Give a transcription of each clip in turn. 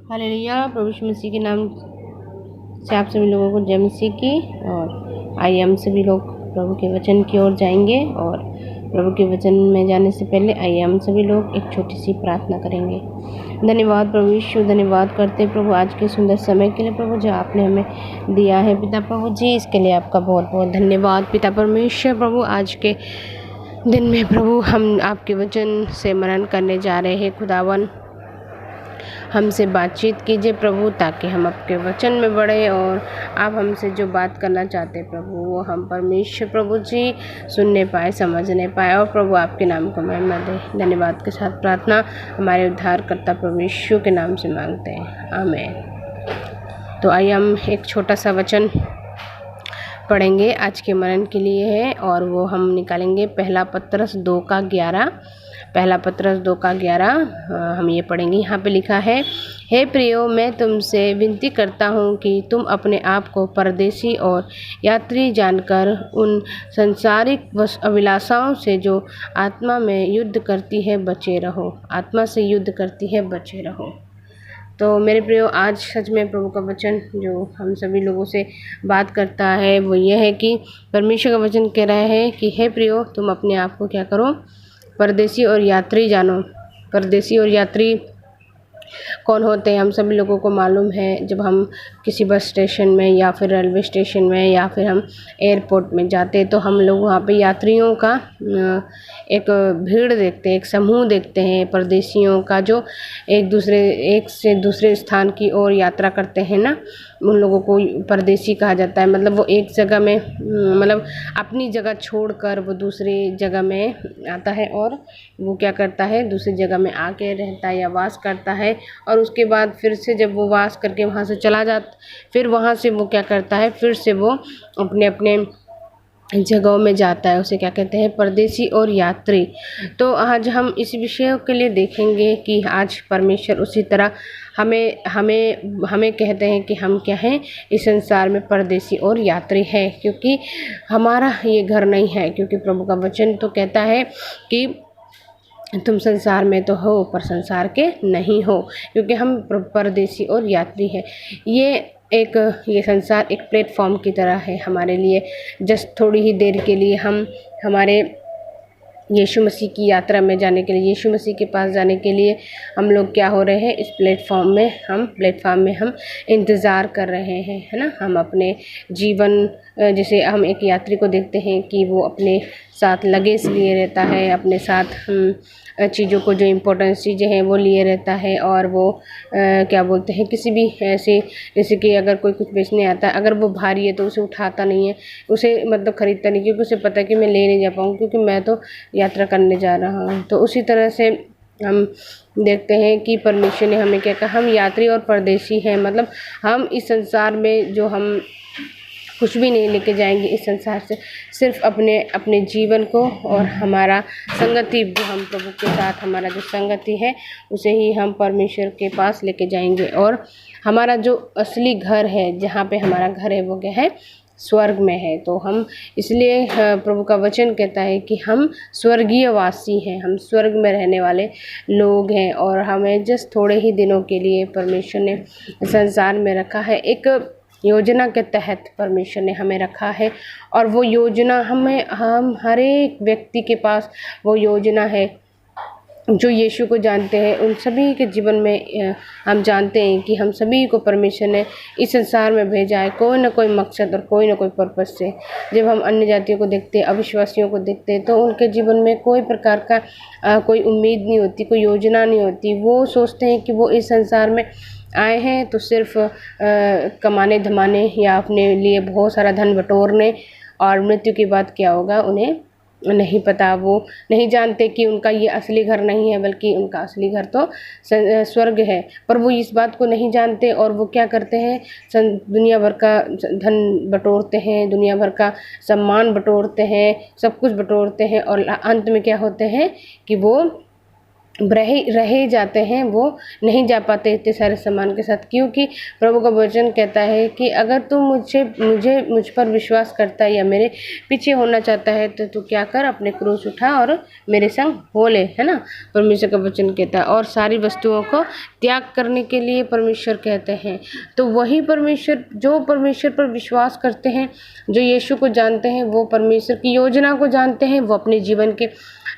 Hallelujah. प्रभु यीशु मसीह के नाम से आप सभी लोगों को जय मसीह की। और आइए हम सभी लोग प्रभु के वचन की ओर जाएंगे। और प्रभु के वचन में जाने से पहले आइए हम सभी लोग एक छोटी सी प्रार्थना करेंगे। धन्यवाद प्रभु यीशु, धन्यवाद करते प्रभु आज के सुंदर समय के लिए प्रभु जो आपने हमें दिया है पिता प्रभु जी, इसके लिए आपका बहुत बहुत धन्यवाद पिता परमेश्वर। प्रभु आज के दिन में प्रभु हम आपके वचन से मनन करने जा रहे हैं। खुदावन हमसे बातचीत कीजिए प्रभु, ताकि हम आपके वचन में बढ़े और आप हमसे जो बात करना चाहते हैं प्रभु वो हम परमेश्वर प्रभु जी सुनने पाए, समझने पाए और प्रभु आपके नाम को महिमा दे। धन्यवाद के साथ प्रार्थना हमारे उद्धारकर्ता प्रभु यीशु के नाम से मांगते हैं, आमीन। तो आइए हम एक छोटा सा वचन पढ़ेंगे आज के मनन के लिए है, और वो हम निकालेंगे पहला पत्रस 2:11। पहला पत्रस 2:11 हम ये पढ़ेंगे। यहाँ पे लिखा है, हे प्रियो, मैं तुमसे विनती करता हूँ कि तुम अपने आप को परदेसी और यात्री जानकर उन संसारिक अभिलाषाओं से जो आत्मा में युद्ध करती है बचे रहो। आत्मा से युद्ध करती है बचे रहो। तो मेरे प्रियो, आज सच में प्रभु का वचन जो हम सभी लोगों से बात करता है वो ये है कि परमेश्वर का वचन कह रहा है कि हे प्रियो, तुम अपने आप को क्या करो, परदेसी और यात्री जानो। परदेसी और यात्री कौन होते हैं हम सभी लोगों को मालूम है। जब हम किसी बस स्टेशन में या फिर रेलवे स्टेशन में या फिर हम एयरपोर्ट में जाते हैं तो हम लोग वहाँ पे यात्रियों का एक भीड़ देखते हैं, एक समूह देखते हैं परदेशियों का, जो एक से दूसरे स्थान की ओर यात्रा करते हैं ना, उन लोगों को परदेसी कहा जाता है। मतलब वो एक जगह में मतलब अपनी जगह छोड़कर वो दूसरी जगह में आता है और वो क्या करता है, दूसरी जगह में आके रहता है या वास करता है। और उसके बाद फिर से जब वो वास करके वहाँ से चला जाता, फिर वहाँ से वो क्या करता है, फिर से वो अपने अपने जगहों में जाता है। उसे क्या कहते हैं, परदेसी और यात्री। तो आज हम इस विषय के लिए देखेंगे कि आज परमेश्वर उसी तरह हमें हमें हमें कहते हैं कि हम क्या हैं, इस संसार में परदेसी और यात्री है, क्योंकि हमारा ये घर नहीं है। क्योंकि प्रभु का वचन तो कहता है कि तुम संसार में तो हो पर संसार के नहीं हो, क्योंकि हम परदेसी और यात्री है। ये संसार एक प्लेटफॉर्म की तरह है हमारे लिए। जस्ट थोड़ी ही देर के लिए हम हमारे यीशु मसीह की यात्रा में जाने के लिए, यीशु मसीह के पास जाने के लिए हम लोग क्या हो रहे हैं, इस प्लेटफॉर्म में हम इंतज़ार कर रहे हैं, है ना। हम अपने जीवन, जैसे हम एक यात्री को देखते हैं कि वो अपने साथ लगेज लिए रहता है, अपने साथ चीज़ों को, जो इम्पोर्टेंट चीज़ें हैं वो लिए रहता है। और वो क्या बोलते हैं, किसी भी ऐसे, जैसे कि अगर कोई कुछ बेचने आता है, अगर वो भारी है तो उसे उठाता नहीं है, उसे मतलब ख़रीदता नहीं, क्योंकि उसे पता है कि मैं ले नहीं जा पाऊँ, क्योंकि मैं तो यात्रा करने जा रहा हूँ। तो उसी तरह से हम देखते हैं कि परमेश्वर ने हमें क्या कहा, हम यात्री और परदेसी हैं। मतलब हम इस संसार में जो हम कुछ भी नहीं लेके जाएंगे इस संसार से, सिर्फ अपने जीवन को और हमारा संगति, जो हम प्रभु के साथ हमारा जो संगति है उसे ही हम परमेश्वर के पास लेके जाएंगे। और हमारा जो असली घर है, जहाँ पे हमारा घर है, वो क्या है, स्वर्ग में है। तो हम इसलिए प्रभु का वचन कहता है कि हम स्वर्गीय वासी हैं, हम स्वर्ग में रहने वाले लोग हैं। और हमें जस्ट थोड़े ही दिनों के लिए परमेश्वर ने संसार में रखा है, एक योजना के तहत परमेश्वर ने हमें रखा है। और वो योजना हम हर एक व्यक्ति के पास वो योजना है। जो यीशु को जानते हैं उन सभी के जीवन में हम जानते हैं कि हम सभी को परमेश्वर ने इस संसार में भेजा है, कोई ना कोई मकसद और कोई ना कोई पर्पस से। जब हम अन्य जातियों को देखते हैं, अविश्वासियों को देखते हैं, तो उनके जीवन में कोई प्रकार का कोई उम्मीद नहीं होती, कोई योजना नहीं होती। वो सोचते हैं कि वो इस संसार में आए हैं तो सिर्फ कमाने धमाने या अपने लिए बहुत सारा धन बटोरने, और मृत्यु के बाद क्या होगा उन्हें नहीं पता। वो नहीं जानते कि उनका ये असली घर नहीं है, बल्कि उनका असली घर तो स्वर्ग है। पर वो इस बात को नहीं जानते और वो क्या करते हैं, दुनिया भर का धन बटोरते हैं, दुनिया भर का सम्मान बटोरते हैं, सब कुछ बटोरते हैं, और अंत में क्या होते हैं कि वो रहे जाते हैं, वो नहीं जा पाते इतने सारे सामान के साथ, क्योंकि प्रभु का वचन कहता है कि अगर तू मुझ पर विश्वास करता है या मेरे पीछे होना चाहता है तो तू क्या कर, अपने क्रूस उठा और मेरे संग हो ले, है ना। परमेश्वर का वचन कहता है, और सारी वस्तुओं को त्याग करने के लिए परमेश्वर कहते हैं। तो वही परमेश्वर, जो परमेश्वर पर विश्वास करते हैं, जो यीशु को जानते हैं, वो परमेश्वर की योजना को जानते हैं, वो अपने जीवन के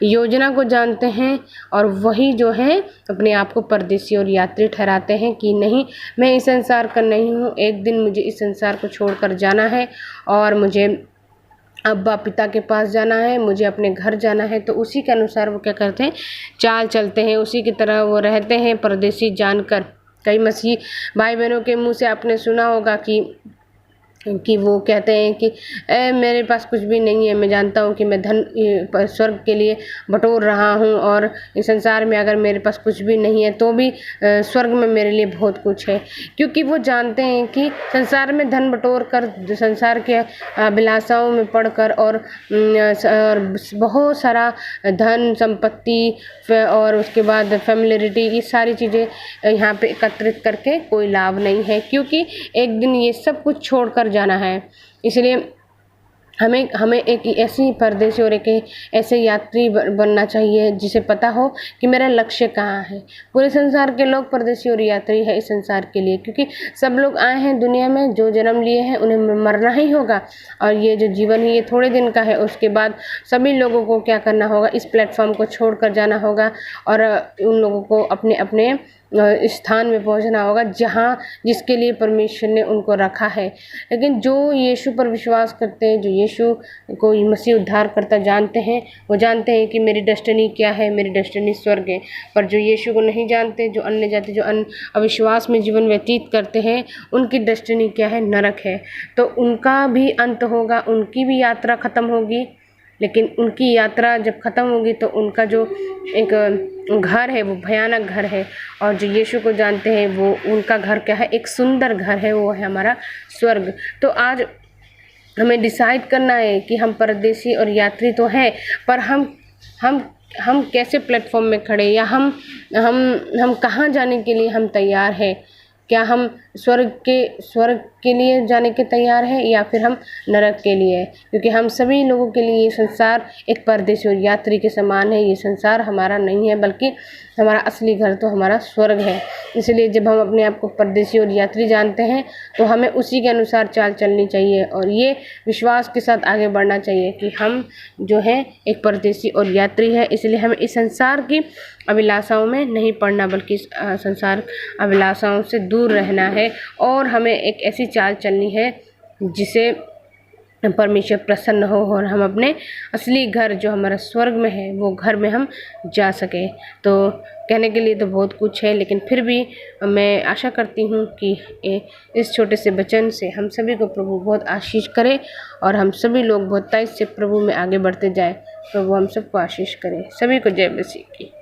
योजना को जानते हैं, और वही जो है अपने आप को परदेसी और यात्री ठहराते हैं कि नहीं, मैं इस संसार का नहीं हूँ, एक दिन मुझे इस संसार को छोड़कर जाना है और मुझे अब्बा पिता के पास जाना है, मुझे अपने घर जाना है। तो उसी के अनुसार वो क्या करते हैं, चाल चलते हैं, उसी की तरह वो रहते हैं परदेसी जानकर। कई मसीह भाई बहनों के मुँह से आपने सुना होगा कि वो कहते हैं कि मेरे पास कुछ भी नहीं है, मैं जानता हूँ कि मैं धन स्वर्ग के लिए बटोर रहा हूँ, और इस संसार में अगर मेरे पास कुछ भी नहीं है तो भी स्वर्ग में मेरे लिए बहुत कुछ है। क्योंकि वो जानते हैं कि संसार में धन बटोर कर, संसार के अभिलाषाओं में पढ़कर और बहुत सारा धन संपत्ति और उसके बाद फैमिलियरिटी, ये सारी चीज़ें यहाँ पे एकत्रित करके कोई लाभ नहीं है, क्योंकि एक दिन ये सब कुछ छोड़कर जाना है। इसलिए हमें एक ऐसी परदेसी और एक ऐसे यात्री बनना चाहिए जिसे पता हो कि मेरा लक्ष्य कहाँ है। पूरे संसार के लोग परदेसी और यात्री है इस संसार के लिए, क्योंकि सब लोग आए हैं दुनिया में, जो जन्म लिए हैं उन्हें मरना ही होगा, और ये जो जीवन है ये थोड़े दिन का है। उसके बाद सभी लोगों को क्या करना होगा, इस प्लेटफॉर्म को छोड़कर जाना होगा, और उन लोगों को अपने अपने स्थान में पहुंचना होगा जहां जिसके लिए परमेश्वर ने उनको रखा है। लेकिन जो यीशु पर विश्वास करते हैं, जो यीशु को मसीह उद्धार करता जानते हैं, वो जानते हैं कि मेरी डेस्टिनी क्या है, मेरी डेस्टिनी स्वर्ग है। पर जो यीशु को नहीं जानते, जो अन्य जाति, जो अविश्वास में जीवन व्यतीत करते हैं, उनकी डेस्टिनी क्या है, नरक है। तो उनका भी अंत होगा, उनकी भी यात्रा ख़त्म होगी। लेकिन उनकी यात्रा जब ख़त्म होगी तो उनका जो एक घर है वो भयानक घर है, और जो यीशु को जानते हैं वो उनका घर क्या है, एक सुंदर घर है, वो है हमारा स्वर्ग। तो आज हमें डिसाइड करना है कि हम परदेसी और यात्री तो हैं, पर हम कैसे प्लेटफॉर्म में खड़े, या हम कहाँ जाने के लिए हम तैयार हैं। क्या हम स्वर्ग के लिए जाने के तैयार हैं, या फिर हम नरक के लिए? क्योंकि हम सभी लोगों के लिए ये संसार एक परदेसी और यात्री के समान है। ये संसार हमारा नहीं है, बल्कि हमारा असली घर तो हमारा स्वर्ग है। इसलिए जब हम अपने आप को परदेसी और यात्री जानते हैं तो हमें उसी के अनुसार चाल चलनी चाहिए, और ये विश्वास के साथ आगे बढ़ना चाहिए कि हम जो है एक परदेसी और यात्री है। इसलिए हमें इस संसार की अभिलाषाओं में नहीं पड़ना, बल्कि संसार अभिलाषाओं से दूर रहना है, और हमें एक ऐसी चाल चलनी है जिसे परमेश्वर प्रसन्न हो, और हम अपने असली घर जो हमारा स्वर्ग में है वो घर में हम जा सके। तो कहने के लिए तो बहुत कुछ है, लेकिन फिर भी मैं आशा करती हूँ कि इस छोटे से वचन से हम सभी को प्रभु बहुत आशीष करे, और हम सभी लोग बहुत तेज से प्रभु में आगे बढ़ते जाए। प्रभु हम सबको आशीष करे। सभी को जय मसीह की।